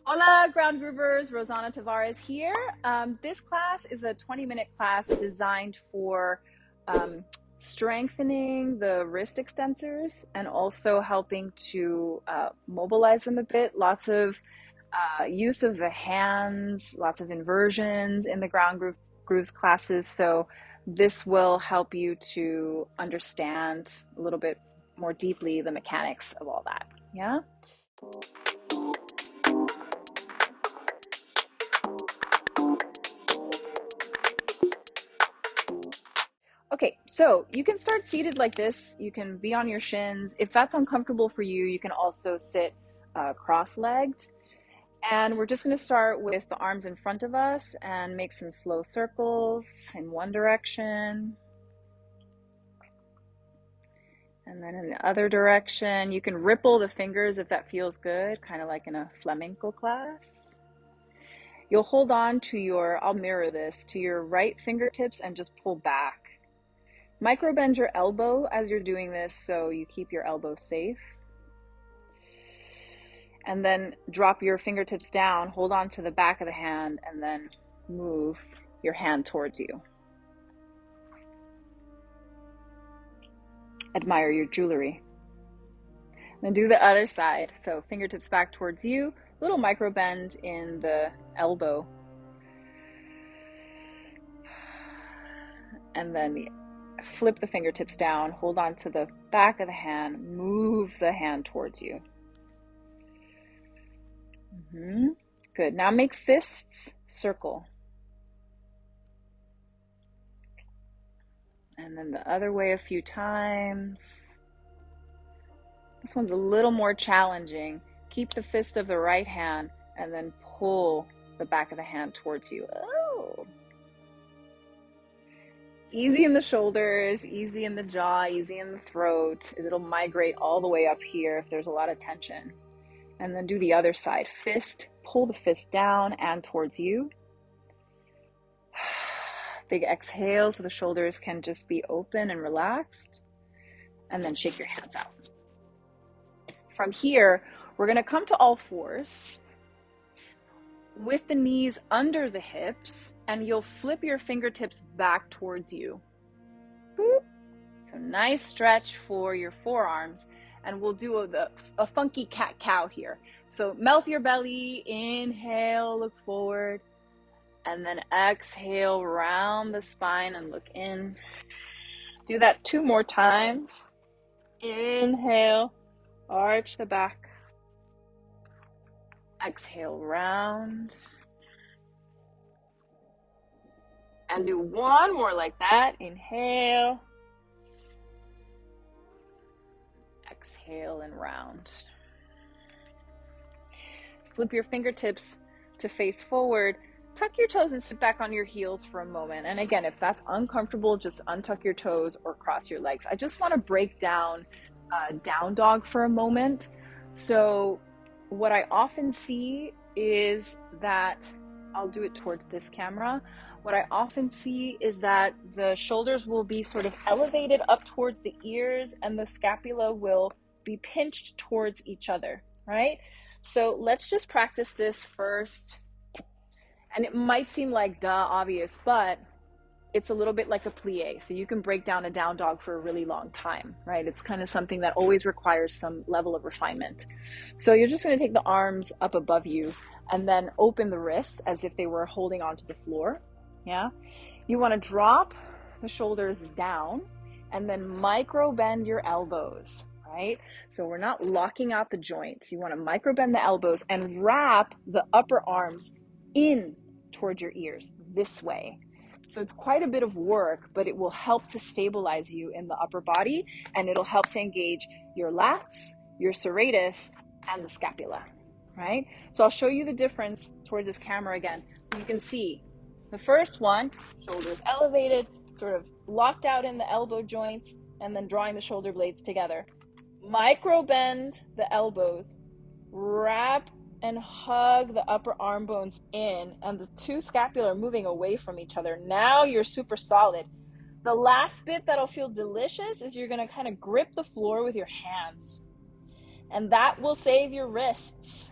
Hola, ground groovers. Rosanna Tavares here. This class is a 20-minute class designed for um, strengthening the wrist extensors and also helping to mobilize them a bit. Lots of use of the hands, lots of inversions in the grooves classes. So this will help you to understand a little bit more deeply the mechanics of all that. Yeah. Okay, so you can start seated like this. You can be on your shins. If that's uncomfortable for you, you can also sit cross-legged. And we're just going to start with the arms in front of us and make some slow circles in one direction. And then in the other direction, you can ripple the fingers if that feels good, kind of like in a flamenco class. You'll hold on to your, I'll mirror this, to your right fingertips and just pull back. Microbend your elbow as you're doing this so you keep your elbow safe. And then drop your fingertips down, hold on to the back of the hand, and then move your hand towards you. Admire your jewelry. Then do the other side. So fingertips back towards you, little microbend in the elbow. And then flip the fingertips down, hold on to the back of the hand, move the hand towards you. Good. Now make fists circle. And then the other way a few times. This one's a little more challenging. Keep the fist of the right hand and then pull the back of the hand towards you. Oh. Easy in the shoulders, easy in the jaw, easy in the throat. It'll migrate all the way up here if there's a lot of tension. And then do the other side. Fist, pull the fist down and towards you. Big exhale so the shoulders can just be open and relaxed. And then shake your hands out. From here, we're going to come to all fours with the knees under the hips, and you'll flip your fingertips back towards you. Boop. So nice stretch for your forearms, and we'll do a funky cat-cow here. So melt your belly, inhale, look forward, and then exhale, round the spine and look in. Do that 2 more times. Inhale, arch the back. Exhale, round. And do 1 more like that. Inhale. Exhale and round. Flip your fingertips to face forward. Tuck your toes and sit back on your heels for a moment. And again, if that's uncomfortable, just untuck your toes or cross your legs. I just want to break down down dog for a moment. So what I often see is that, I'll do it towards this camera. What I often see is that the shoulders will be sort of elevated up towards the ears and the scapula will be pinched towards each other, right? So let's just practice this first. And it might seem like duh, obvious, but it's a little bit like a plie. So you can break down a down dog for a really long time, right? It's kind of something that always requires some level of refinement. So you're just going to take the arms up above you and then open the wrists as if they were holding onto the floor. Yeah. You want to drop the shoulders down and then micro bend your elbows, right? So we're not locking out the joints. You want to micro bend the elbows and wrap the upper arms in towards your ears this way. So it's quite a bit of work, but it will help to stabilize you in the upper body, and it'll help to engage your lats, your serratus, and the scapula, right? So I'll show you the difference towards this camera again. So you can see the first one, shoulders elevated, sort of locked out in the elbow joints, and then drawing the shoulder blades together. Micro bend the elbows, wrap and hug the upper arm bones in, and the 2 scapula are moving away from each other. Now you're super solid. The last bit that'll feel delicious is you're going to kind of grip the floor with your hands, and that will save your wrists.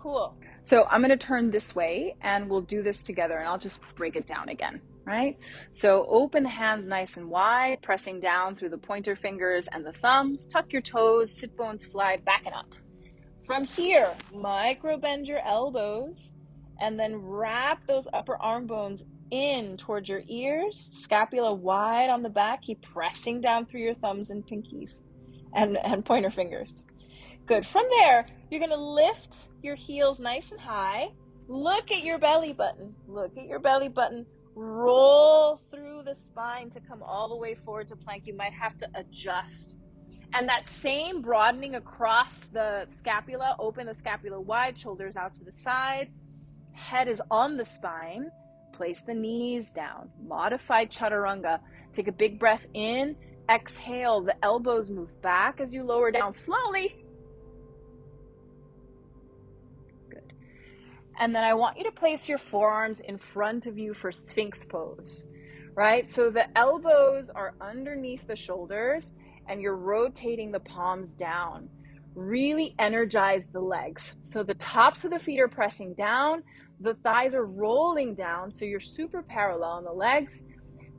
Cool. So I'm going to turn this way and we'll do this together, and I'll just break it down again, right? So open the hands nice and wide, pressing down through the pointer fingers and the thumbs. Tuck your toes, sit bones fly back and up. From here, micro bend your elbows and then wrap those upper arm bones in towards your ears, scapula wide on the back. Keep pressing down through your thumbs and pinkies and pointer fingers. Good. From there, you're going to lift your heels nice and high. Look at your belly button. Look at your belly button. Roll through the spine to come all the way forward to plank. You might have to adjust. And that same broadening across the scapula, open the scapula wide, shoulders out to the side. Head is on the spine. Place the knees down. Modified chaturanga. Take a big breath in. Exhale. The elbows move back as you lower down slowly. Good. And then I want you to place your forearms in front of you for Sphinx pose, right? So the elbows are underneath the shoulders and you're rotating the palms down. Really energize the legs. So the tops of the feet are pressing down, the thighs are rolling down, so you're super parallel on the legs.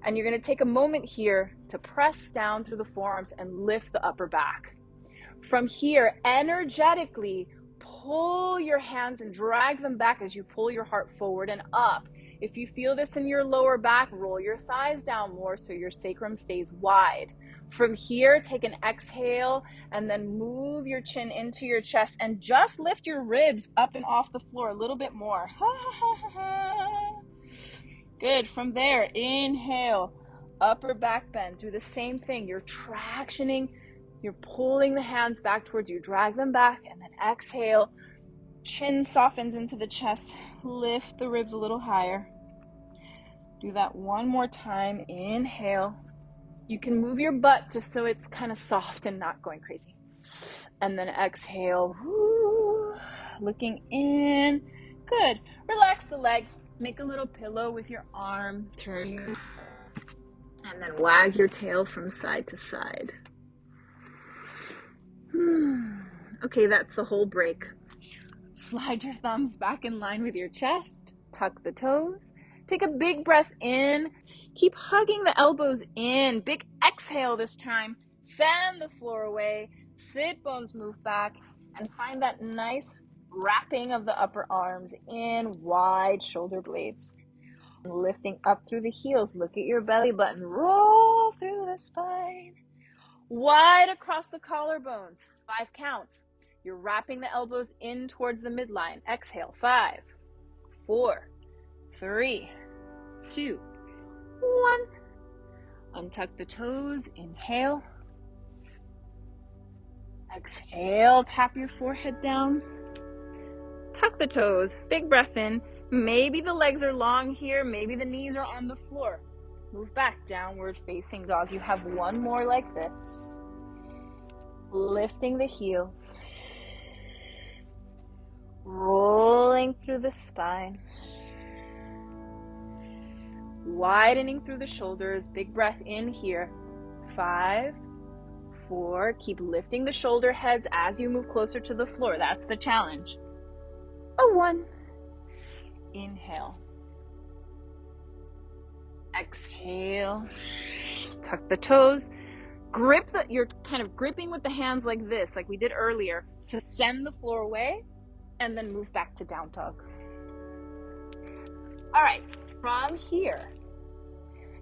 And you're going to take a moment here to press down through the forearms and lift the upper back. From here, energetically pull your hands and drag them back as you pull your heart forward and up. If you feel this in your lower back, roll your thighs down more so your sacrum stays wide. From here, take an exhale and then move your chin into your chest and just lift your ribs up and off the floor a little bit more. Good. From there, inhale, upper back bend. Do the same thing. You're tractioning, you're pulling the hands back towards you. Drag them back and then exhale. Chin softens into the chest. Lift the ribs a little higher. Do that one more time. Inhale. You can move your butt just so it's kind of soft and not going crazy. And then exhale. Woo. Looking in. Good. Relax the legs. Make a little pillow with your arm. Turn your and then wag your tail from side to side. Okay, that's the whole break. Slide your thumbs back in line with your chest. Tuck the toes. Take a big breath in. Keep hugging the elbows in. Big exhale this time. Send the floor away. Sit bones move back. And find that nice wrapping of the upper arms in wide shoulder blades. Lifting up through the heels. Look at your belly button. Roll through the spine. Wide across the collarbones. 5 counts. You're wrapping the elbows in towards the midline. Exhale. 5, 4, 3, 2, 1. Untuck the toes. Inhale. Exhale. Tap your forehead down. Tuck the toes. Big breath in. Maybe the legs are long here. Maybe the knees are on the floor. Move back, downward facing dog. You have one more like this. Lifting the heels. Rolling through the spine. Widening through the shoulders. Big breath in here. 5, 4. Keep lifting the shoulder heads as you move closer to the floor. That's the challenge. 1. Inhale. Exhale. Tuck the toes. You're kind of gripping with the hands like this, like we did earlier, to send the floor away and then move back to down dog. All right, from here,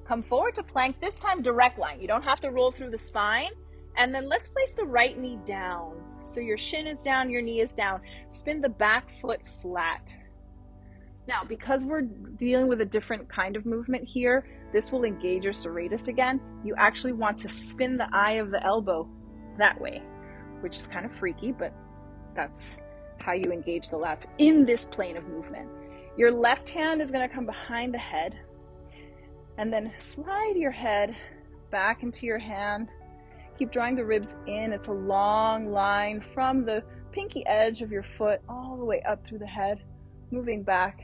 come forward to plank, this time direct line. You don't have to roll through the spine. And then let's place the right knee down. So your shin is down, your knee is down. Spin the back foot flat. Now, because we're dealing with a different kind of movement here, this will engage your serratus again. You actually want to spin the eye of the elbow that way, which is kind of freaky, but that's how you engage the lats in this plane of movement. Your left hand is going to come behind the head, and then slide your head back into your hand. Keep drawing the ribs in. It's a long line from the pinky edge of your foot all the way up through the head, moving back,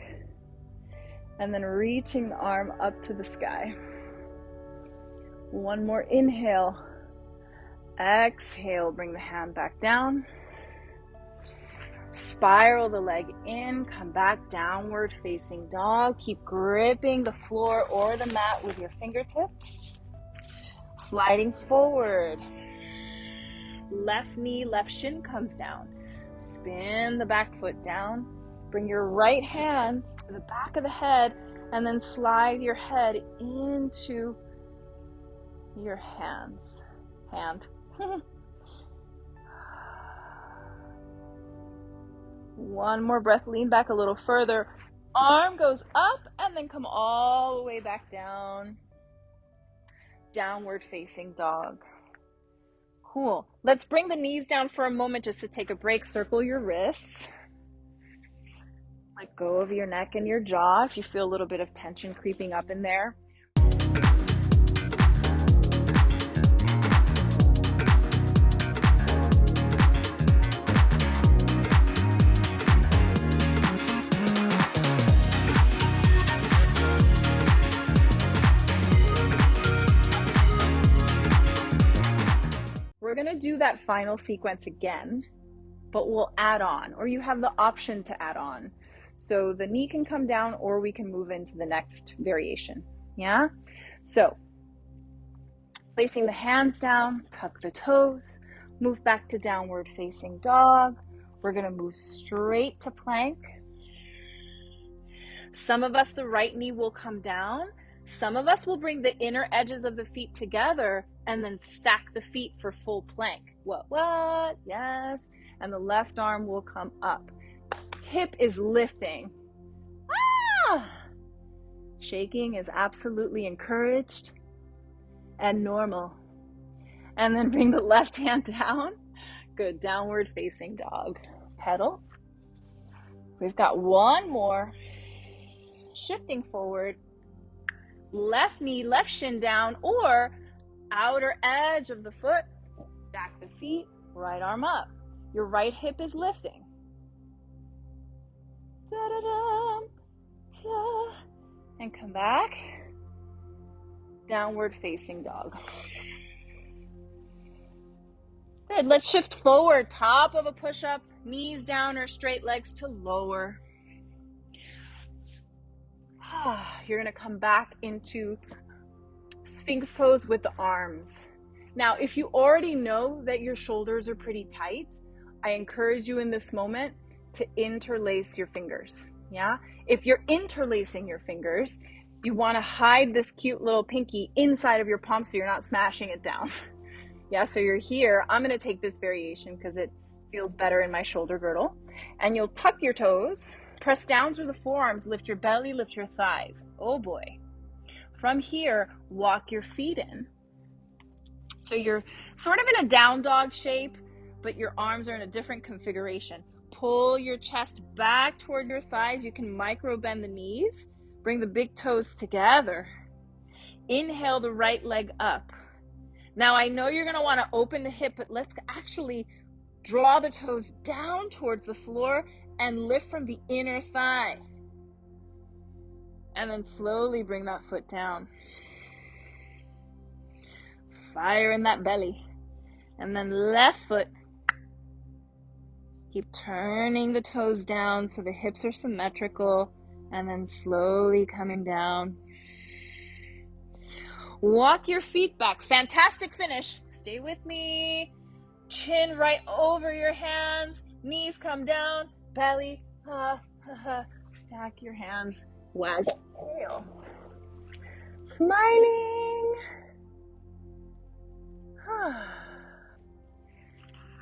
and then reaching the arm up to the sky. One more inhale. Exhale, bring the hand back down. Spiral the leg in, come back, downward facing dog. Keep gripping the floor or the mat with your fingertips. Sliding forward. Left knee, left shin comes down. Spin the back foot down. Bring your right hand to the back of the head and then slide your head into your hand. One more breath, lean back a little further. Arm goes up and then come all the way back down. Downward facing dog. Cool. Let's bring the knees down for a moment just to take a break. Circle your wrists. Let go of your neck and your jaw if you feel a little bit of tension creeping up in there. We're going to do that final sequence again, but we'll add on, or you have the option to add on. So the knee can come down or we can move into the next variation. Yeah? So placing the hands down, tuck the toes, move back to downward facing dog. We're going to move straight to plank. Some of us, the right knee will come down. Some of us will bring the inner edges of the feet together and then stack the feet for full plank. What? Yes. And the left arm will come up. Hip is lifting. Shaking is absolutely encouraged and normal. And then bring the left hand down. Good, downward facing dog. Pedal. We've got one more. Shifting forward. Left knee, left shin down, or outer edge of the foot. Stack the feet, right arm up. Your right hip is lifting. And come back. Downward facing dog. Good. Let's shift forward. Top of a push-up, knees down or straight, legs to lower. You're going to come back into Sphinx pose with the arms. Now, if you already know that your shoulders are pretty tight, I encourage you in this moment to interlace your fingers. Yeah? If you're interlacing your fingers, you want to hide this cute little pinky inside of your palm so you're not smashing it down. Yeah, so you're here. I'm going to take this variation because it feels better in my shoulder girdle. And you'll tuck your toes. Press down through the forearms, lift your belly, lift your thighs. Oh boy. From here, walk your feet in. So you're sort of in a down dog shape, but your arms are in a different configuration. Pull your chest back toward your thighs. You can micro bend the knees. Bring the big toes together. Inhale the right leg up. Now I know you're going to want to open the hip, but let's actually draw the toes down towards the floor and lift from the inner thigh. And then slowly bring that foot down. Fire in that belly. And then left foot. Keep turning the toes down so the hips are symmetrical. And then slowly coming down. Walk your feet back. Fantastic finish. Stay with me. Chin right over your hands. Knees come down. Belly, stack your hands, wag tail. Smiling.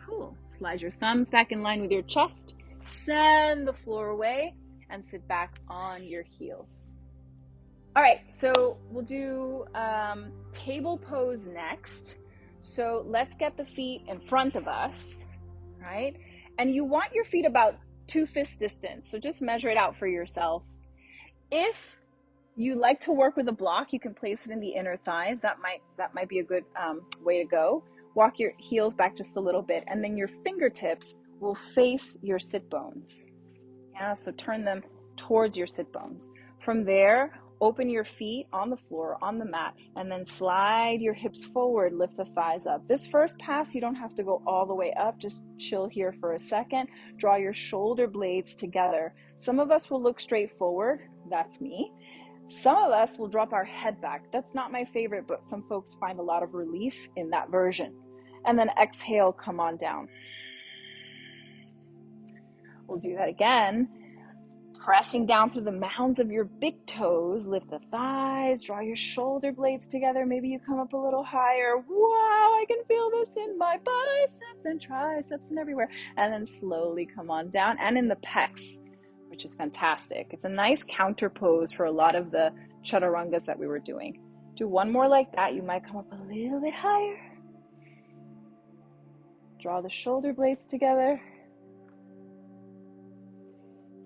Cool. Slide your thumbs back in line with your chest. Send the floor away and sit back on your heels. All right, so we'll do table pose next. So let's get the feet in front of us, right? And you want your feet about 2 fist distance, so just measure it out for yourself. If you like to work with a block, you can place it in the inner thighs. That might be a good way to go. Walk your heels back just a little bit, and then your fingertips will face your sit bones. Yeah, so turn them towards your sit bones. From there, Open your feet on the floor, on the mat, and then slide your hips forward, lift the thighs up. This first pass, you don't have to go all the way up, just chill here for a second. Draw your shoulder blades together. Some of us will look straight forward, that's me. Some of us will drop our head back. That's not my favorite, but some folks find a lot of release in that version. And then exhale, come on down. We'll do that again. Pressing down through the mounds of your big toes, lift the thighs, draw your shoulder blades together. Maybe you come up a little higher. Wow, I can feel this in my biceps and triceps and everywhere. And then slowly come on down and in the pecs, which is fantastic. It's a nice counter pose for a lot of the chaturangas that we were doing. Do one more like that. You might come up a little bit higher. Draw the shoulder blades together.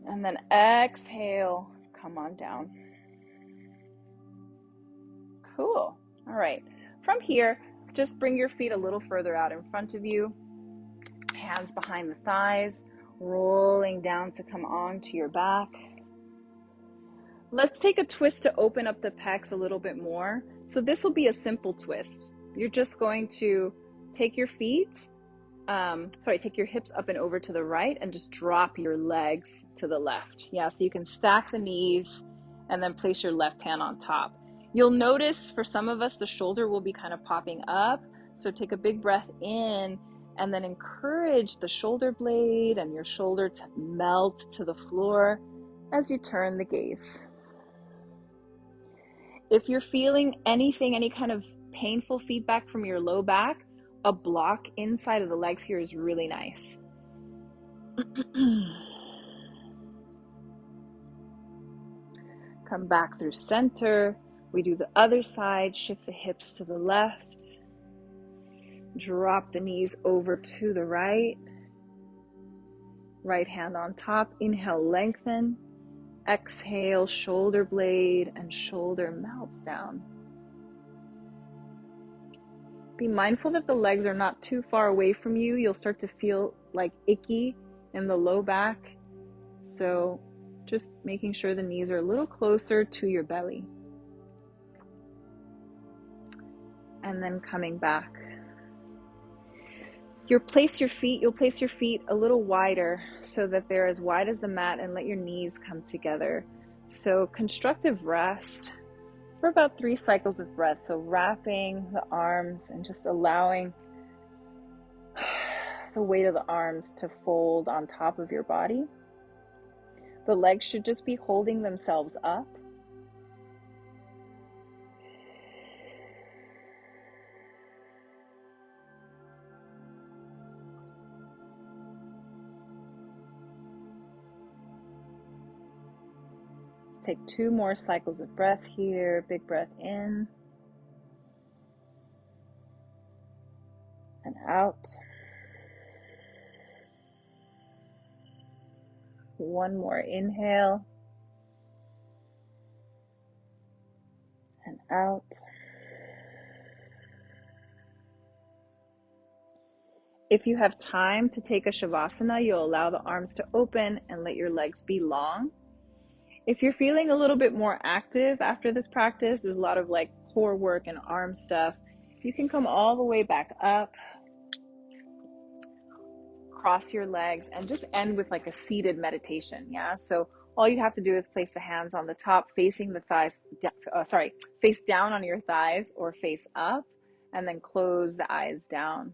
And then exhale, come on down. Cool. All right. From here, just bring your feet a little further out in front of you. Hands behind the thighs, rolling down to come onto your back. Let's take a twist to open up the pecs a little bit more. So this will be a simple twist. You're just going to take your feet, take your hips up and over to the right and just drop your legs to the left. Yeah, so you can stack the knees and then place your left hand on top. You'll notice for some of us, the shoulder will be kind of popping up. So take a big breath in and then encourage the shoulder blade and your shoulder to melt to the floor as you turn the gaze. If you're feeling anything, any kind of painful feedback from your low back, a block inside of the legs here is really nice. Come back through center. We do the other side, shift the hips to the left. Drop the knees over to the right. Right hand on top. Inhale, lengthen. Exhale, shoulder blade and shoulder melts down. Be mindful that the legs are not too far away from you. You'll start to feel like icky in the low back. So just making sure the knees are a little closer to your belly. And then coming back. You'll place your feet a little wider so that they're as wide as the mat and let your knees come together. So constructive rest for about 3 cycles of breath. So wrapping the arms and just allowing the weight of the arms to fold on top of your body. The legs should just be holding themselves up. Take 2 more cycles of breath here. Big breath in and out. 1 more inhale and out. If you have time to take a shavasana, you'll allow the arms to open and let your legs be long. If you're feeling a little bit more active after this practice, there's a lot of like core work and arm stuff. You can come all the way back up, cross your legs, and just end with like a seated meditation. Yeah. So all you have to do is place the hands on the top, facing the thighs, face down on your thighs or face up, and then close the eyes down.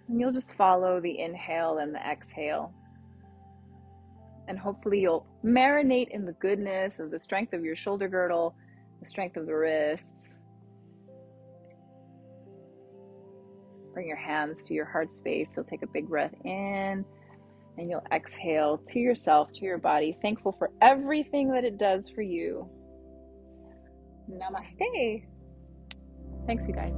And you'll just follow the inhale and the exhale. And hopefully you'll marinate in the goodness of the strength of your shoulder girdle, the strength of the wrists. Bring your hands to your heart space. You'll take a big breath in and you'll exhale to yourself, to your body, thankful for everything that it does for you. Namaste. Thanks, you guys.